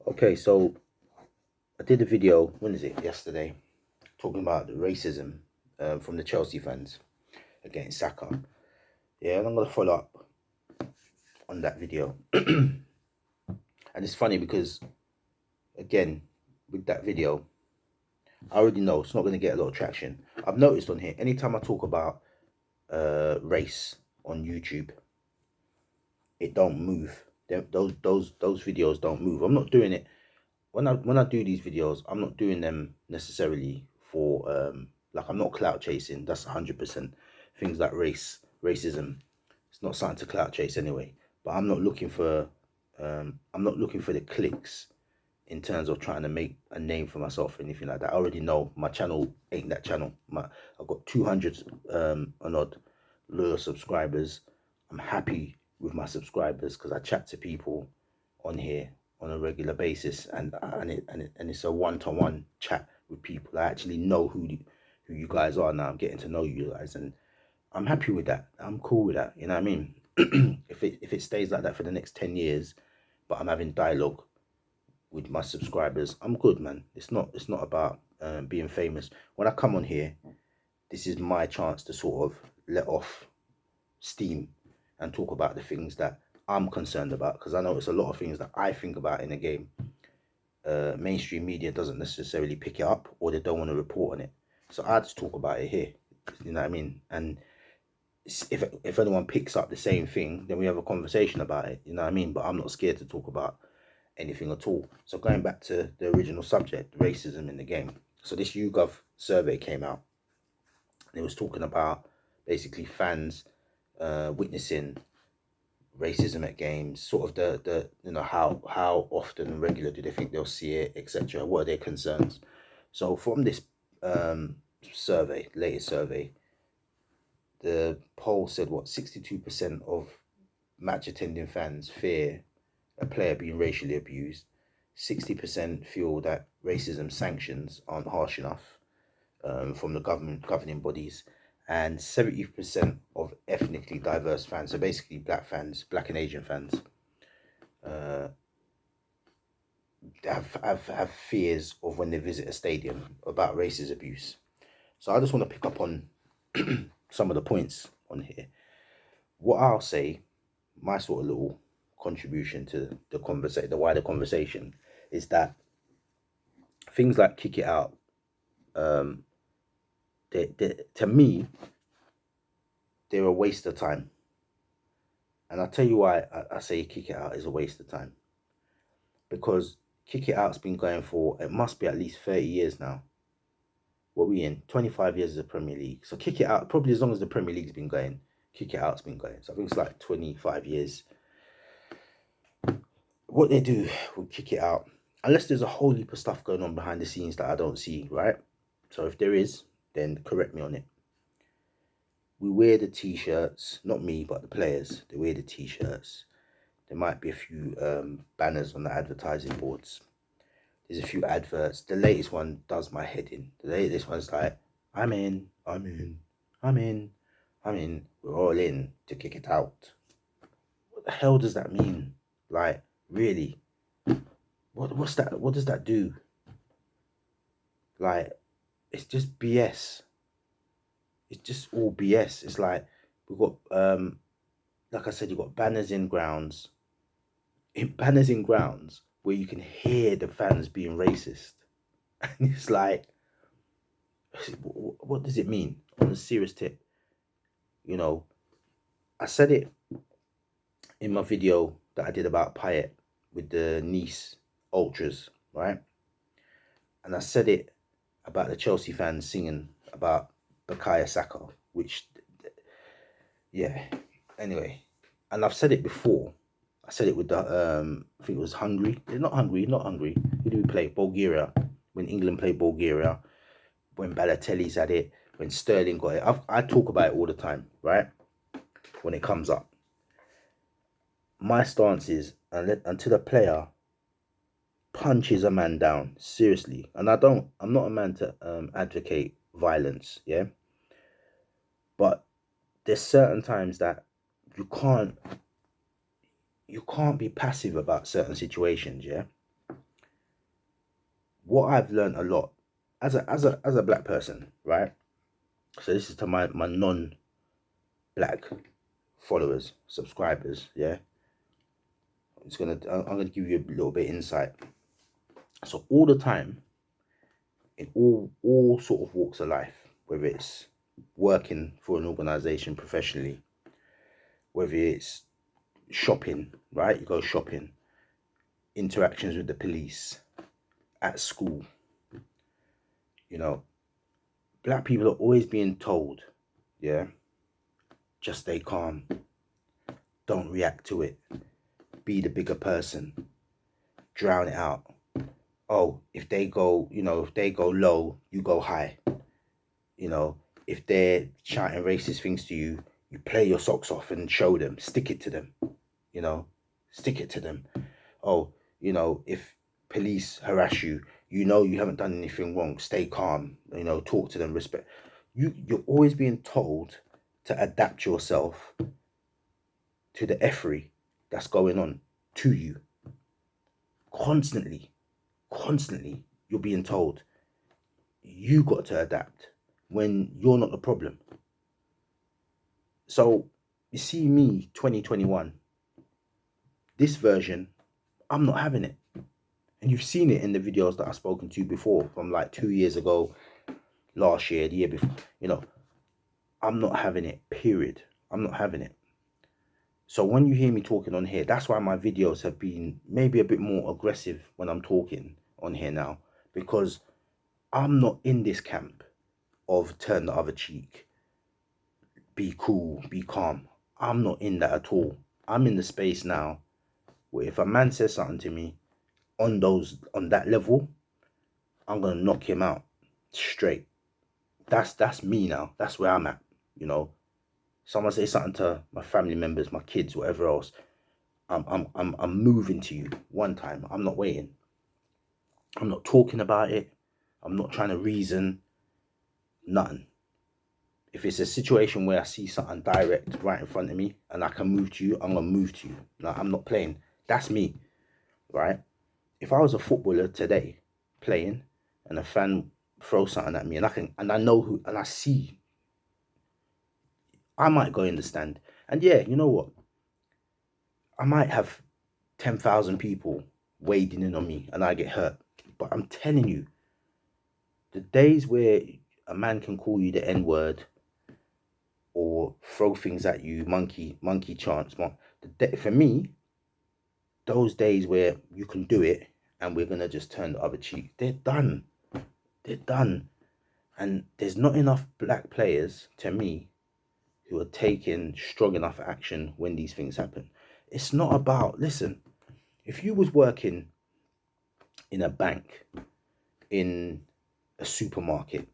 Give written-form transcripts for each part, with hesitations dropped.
Okay, so I did a video, when is it? Yesterday, talking about the racism from the Chelsea fans against Saka. Yeah, and I'm going to follow up on that video. And it's funny because, again, with that video, I already know it's not going to get a lot of traction. I've noticed on here, anytime I talk about race on YouTube, it don't move. Those videos don't move. I'm not doing it when I do these videos. I'm not doing them necessarily for like, I'm not clout chasing. That's 100%. Things like racism, it's not something to clout chase anyway. But I'm not looking for the clicks in terms of trying to make a name for myself or anything like that. I already know my channel ain't that channel. I've got 200 and odd loyal subscribers. I'm happy with my subscribers because I chat to people on here on a regular basis, and it's a one-to-one chat with people. I actually know who you guys are now. I'm getting to know you guys, and I'm happy with that. I'm cool with that. You know what I mean? If it stays like that for the next 10 years, but I'm having dialogue with my subscribers, I'm good, man. It's not about being famous. When I come on here, this is my chance to sort of let off steam and talk about the things that I'm concerned about, because I know it's a lot of things that I think about in the game. Mainstream media doesn't necessarily pick it up, or they don't want to report on it. So I just talk about it here. You know what I mean? And if anyone picks up the same thing, then we have a conversation about it. You know what I mean? But I'm not scared to talk about anything at all. So going back to the original subject, racism in the game. So this Yougov survey came out. And it was talking about basically fans witnessing racism at games, sort of the how often and regular do they think they'll see it, etc. What are their concerns? So from this latest survey, the poll said 62% of match attending fans fear a player being racially abused. 60% feel that racism sanctions aren't harsh enough from the governing bodies, and 70% of ethnically diverse fans, so basically black and Asian fans, uh, have fears of when they visit a stadium about racist abuse. So I just want to pick up on some of the points on here. What I'll say, my sort of little contribution to the wider conversation, is that things like kick it out, to me, they're a waste of time. And I'll tell you why I say kick it out is a waste of time. Because kick it out's been going for, it must be at least 30 years now. What we in? 25 years of the Premier League. So kick it out, probably as long as the Premier League's been going, kick it out's been going. So I think it's like 25 years. What they do with kick it out, unless there's a whole heap of stuff going on behind the scenes that I don't see, right? So if there is, then correct me on it. We wear the t-shirts, not me, but the players. They wear the t-shirts. There might be a few banners on the advertising boards. There's a few adverts. The latest one does my head in. The latest one's like, I'm in. We're all in to kick it out. What the hell does that mean? Like, really? What's that? What does that do? Like, it's just BS. It's just all BS. It's like, we've got like I said, you've got banners in grounds. Banners in grounds where you can hear the fans being racist. And it's like, what does it mean? On a serious tip, you know, I said it in my video that I did about Payet with the Nice Ultras, right? And I said it about the Chelsea fans singing about Bukayo Saka, which, yeah, anyway. And I've said it before. I said it with the, I think it was Hungary. Not Hungary. Who do we play? Bulgaria. When England played Bulgaria. When Balotelli's had it. When Sterling got it. I talk about it all the time, right? When it comes up. My stance is, until a player punches a man down, seriously. And I'm not a man to advocate violence, yeah? But there's certain times that you can't be passive about certain situations, yeah? what I've learned a lot as a black person, right? So this is to my non-black followers, subscribers, yeah. I'm gonna give you a little bit of insight. So all the time, in all sort of walks of life, whether it's working for an organization professionally, whether it's shopping, right? You go shopping, interactions with the police, at school, you know, black people are always being told, yeah, just stay calm, don't react to it, be the bigger person, drown it out. Oh, if they go, if they go low, you go high. If they're shouting racist things to you, you play your socks off and show them, stick it to them, stick it to them. Oh, if police harass you, you haven't done anything wrong, stay calm, talk to them, respect. You're always being told to adapt yourself to the effery that's going on to you. Constantly you're being told you got to adapt when you're not the problem. So you see me 2021, this version, I'm not having it. And you've seen it in the videos that I've spoken to before, from like 2 years ago, last year, the year before. I'm not having it, period. I'm not having it. So when you hear me talking on here, that's why my videos have been maybe a bit more aggressive when I'm talking on here now, because I'm not in this camp of turn the other cheek, be cool, be calm. I'm not in that at all. I'm in the space now where if a man says something to me on that level, I'm gonna knock him out straight. That's me now. That's where I'm at. Someone say something to my family members, my kids, whatever else, I'm moving to you one time. I'm not waiting. I'm not talking about it. I'm not trying to reason. Nothing. If it's a situation where I see something direct right in front of me and I can move to you, I'm gonna move to you. Like, I'm not playing. That's me, right? If I was a footballer today playing and a fan throws something at me and I know who, and I see, I might go in the stand. And yeah, you know what? I might have 10,000 people wading in on me and I get hurt. But I'm telling you, the days where a man can call you the N-word or throw things at you, monkey chants, for me, those days where you can do it and we're going to just turn the other cheek, they're done. They're done. And there's not enough black players, to me, who are taking strong enough action when these things happen. It's not about, listen, if you was working in a bank, in a supermarket,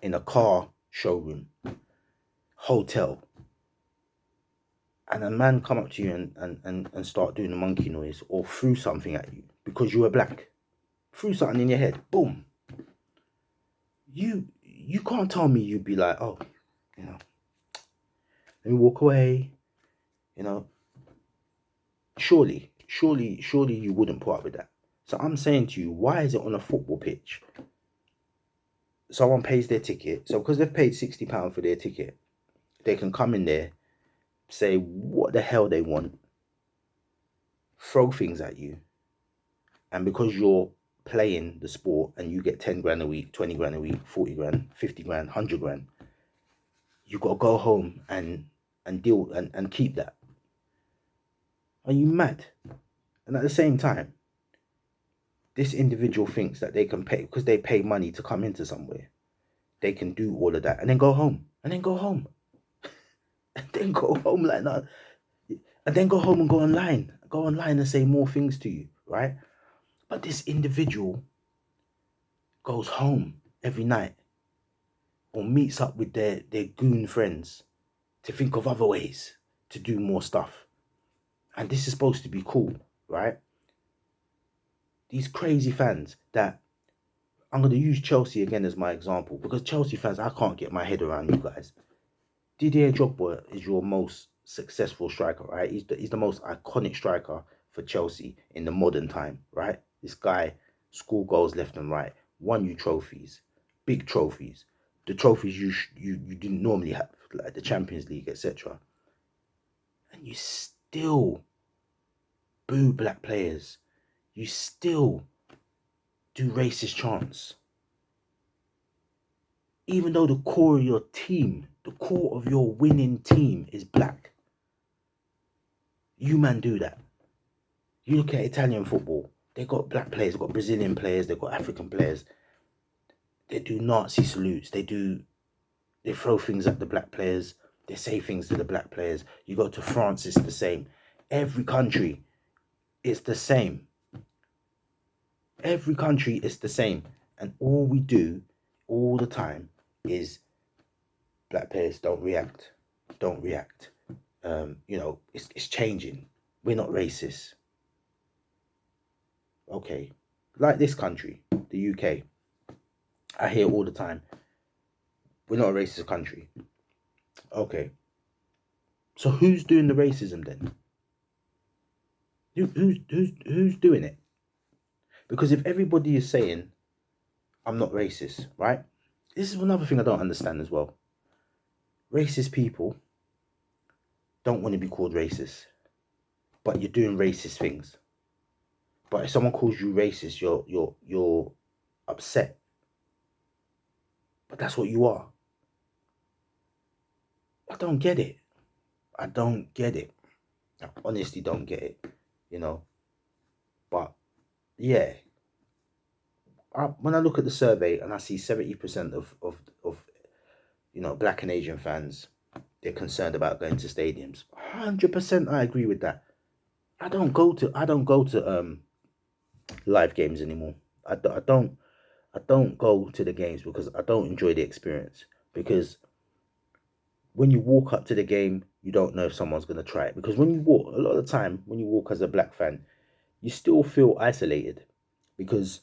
in a car showroom, hotel, and a man come up to you and start doing a monkey noise or threw something at you because you were black, threw something in your head, boom, you can't tell me you'd be like, oh, let me walk away, surely you wouldn't put up with that. So I'm saying to you, why is it on a football pitch? Someone pays their ticket, so because they've paid £60 for their ticket, they can come in there, say what the hell they want, throw things at you, and because you're playing the sport and you get 10 grand a week, 20 grand a week, 40 grand, 50 grand, 100 grand, you got to go home and deal and keep that. Are you mad? And at the same time, this individual thinks that they can pay, because they pay money to come into somewhere, they can do all of that and then go home and then go home and then go home like that, and then go home and go online and say more things to you, right? But this individual goes home every night or meets up with their goon friends to think of other ways to do more stuff. And this is supposed to be cool, right? These crazy fans that, I'm going to use Chelsea again as my example, because Chelsea fans, I can't get my head around you guys. Didier Drogba is your most successful striker, right? He's the most iconic striker for Chelsea in the modern time, right? This guy scored goals left and right, won you trophies, big trophies, the trophies you didn't normally have, like the Champions League, etc. And you still boo black players. You still do racist chants. Even though the core of your team, the core of your winning team is black. You man do that. You look at Italian football, they got black players, they got Brazilian players, they got African players. They do Nazi salutes. They throw things at the black players. They say things to the black players. You go to France, it's the same. Every country, it's the same. Every country is the same. And all we do all the time is black players don't react. Don't react. It's changing. We're not racist. Okay. Like this country, the UK. I hear all the time, we're not a racist country. Okay. So who's doing the racism then? Who's doing it? Because if everybody is saying, I'm not racist, right? This is another thing I don't understand as well. Racist people don't want to be called racist, but you're doing racist things. But if someone calls you racist, you're upset. But that's what you are. I don't get it. I don't get it. I honestly don't get it, But yeah, when I look at the survey and I see 70% of black and Asian fans, they're concerned about going to stadiums. 100% I agree with that. I don't go to live games anymore. I don't go to the games because I don't enjoy the experience. Because when you walk up to the game, you don't know if someone's going to try it. Because when you walk, a lot of the time, when you walk as a black fan, you still feel isolated because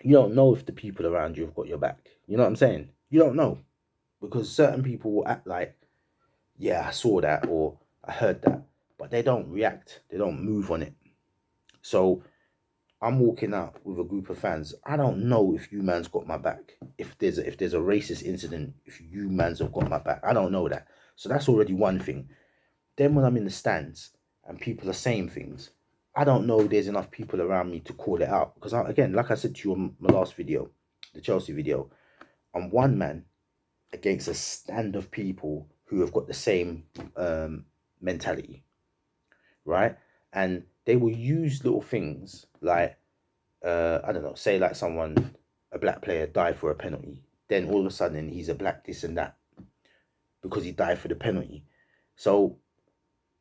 you don't know if the people around you have got your back. You know what I'm saying? You don't know. Because certain people will act like, yeah, I saw that or I heard that, but they don't react. They don't move on it. So I'm walking out with a group of fans. I don't know if you man's got my back. If there's a racist incident, if you man's have got my back, I don't know that. So that's already one thing. Then when I'm in the stands and people are saying things, I don't know if there's enough people around me to call it out. Because again, like I said to you on my last video, the Chelsea video, I'm one man against a stand of people who have got the same mentality, right? And they will use little things like, I don't know, say like a black player died for a penalty. Then all of a sudden he's a black this and that because he died for the penalty. So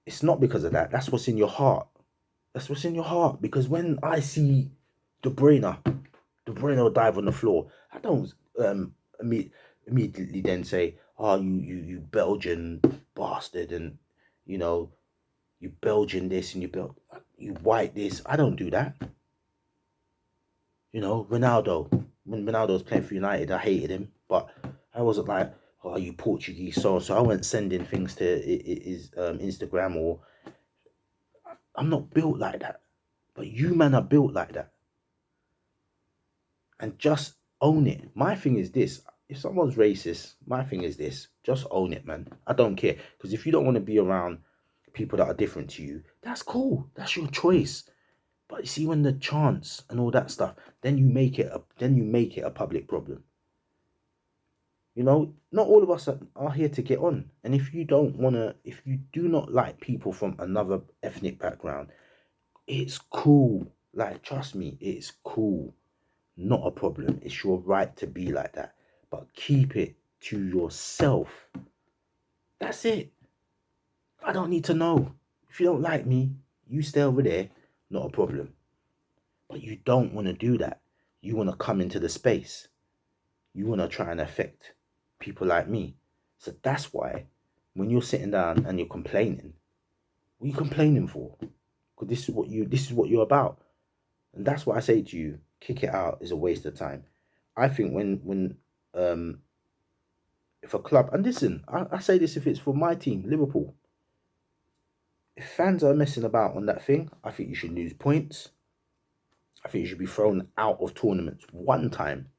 it's not because of that. That's what's in your heart. That's what's in your heart. Because when I see De Bruyne will dive on the floor, I don't immediately then say, oh, you Belgian bastard, and you Belgian this and you white this. I don't do that. Ronaldo, when Ronaldo was playing for United, I hated him, but I wasn't like, oh, you Portuguese so I went sending things to his Instagram, or I'm not built like that. But you man are built like that. And just own it. My thing is this. If someone's racist, my thing is this. Just own it, man. I don't care. Because if you don't want to be around people that are different to you, that's cool. That's your choice. But you see, when the chants and all that stuff, then you make it a public problem. Not all of us are here to get on. And if you do not like people from another ethnic background, it's cool. Like, trust me, it's cool. Not a problem. It's your right to be like that. But keep it to yourself. That's it. I don't need to know. If you don't like me, you stay over there. Not a problem. But you don't want to do that. You want to come into the space. You want to try and affect people like me. So that's why when you're sitting down and you're complaining, what are you complaining for? Because this is what you're about. And that's what I say to you. Kick it out is a waste of time. I think when if a club, and listen, I say this if it's for my team, Liverpool, if fans are messing about on that thing, I think you should lose points. I think you should be thrown out of tournaments one time,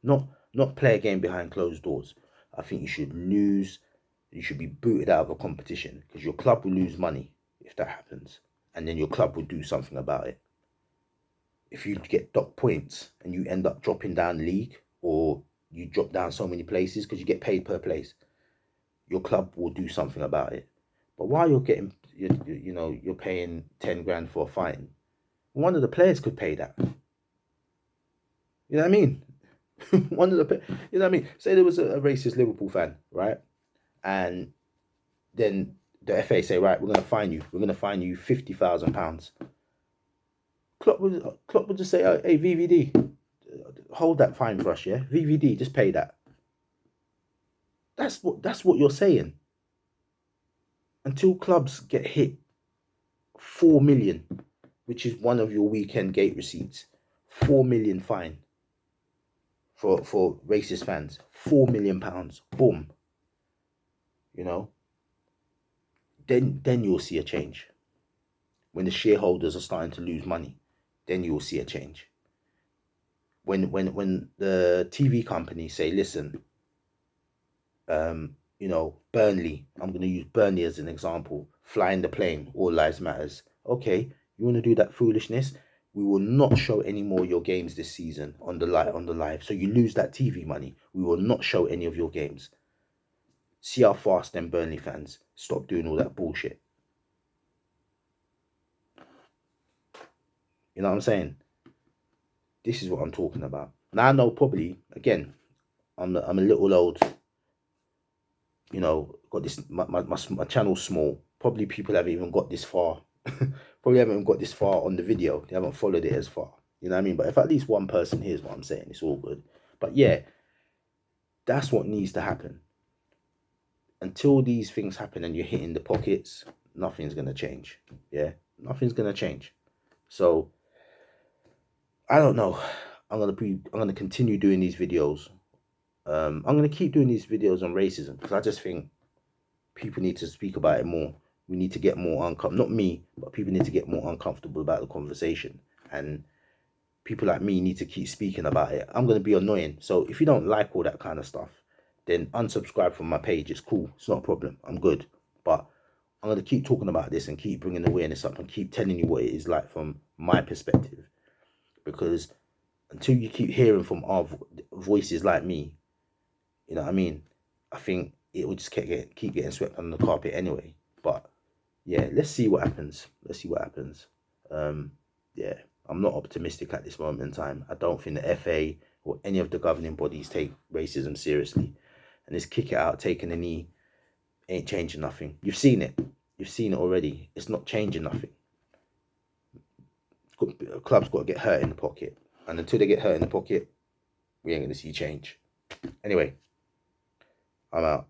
not play a game behind closed doors. I think you should lose. You should be booted out of a competition because your club will lose money if that happens, and then your club will do something about it. If you get docked points and you end up dropping down league, or you drop down so many places because you get paid per place, your club will do something about it. But while you're getting, you're paying 10 grand for a fine, one of the players could pay that. You know what I mean? One of the, you know what I mean? Say there was a racist Liverpool fan, right? And then the FA say, right, we're going to fine you. We're going to fine you £50,000. Klopp would just say, oh, hey, VVD, hold that fine for us, yeah? VVD, just pay that. That's what you're saying. Until clubs get hit 4 million, which is one of your weekend gate receipts, 4 million fine for racist fans, £4 million, boom. You know, then you'll see a change. When the shareholders are starting to lose money, then you will see a change. When the TV companies say, listen, Burnley, I'm going to use Burnley as an example, flying the plane, all lives matters. Okay, you want to do that foolishness? We will not show any more of your games this season on the live. So you lose that TV money. We will not show any of your games. See how fast them Burnley fans stop doing all that bullshit. You know what I'm saying? This is what I'm talking about. Now I know probably, again, I'm a little old, got this, my channel's small. Probably people haven't even got this far. Probably haven't even got this far on the video. They haven't followed it as far. You know what I mean? But if at least one person hears what I'm saying, it's all good. But yeah, that's what needs to happen. Until these things happen and you're hitting the pockets, nothing's going to change. Yeah, nothing's going to change. So, I don't know. I'm going to continue doing these videos. I'm going to keep doing these videos on racism because I just think people need to speak about it more. We need to get more not me, but people need to get more uncomfortable about the conversation. And people like me need to keep speaking about it. I'm going to be annoying. So if you don't like all that kind of stuff, then unsubscribe from my page. It's cool. It's not a problem. I'm good. But I'm going to keep talking about this and keep bringing awareness up and keep telling you what it is like from my perspective. Because until you keep hearing from our voices like me, you know what I mean? I think it would just keep getting swept under the carpet anyway. But yeah, let's see what happens. Yeah, I'm not optimistic at this moment in time. I don't think the FA or any of the governing bodies take racism seriously. And this kick it out, taking a knee, ain't changing nothing. You've seen it. You've seen it already. It's not changing nothing. Clubs got to get hurt in the pocket. And until they get hurt in the pocket, we ain't going to see change. Anyway, I'm out.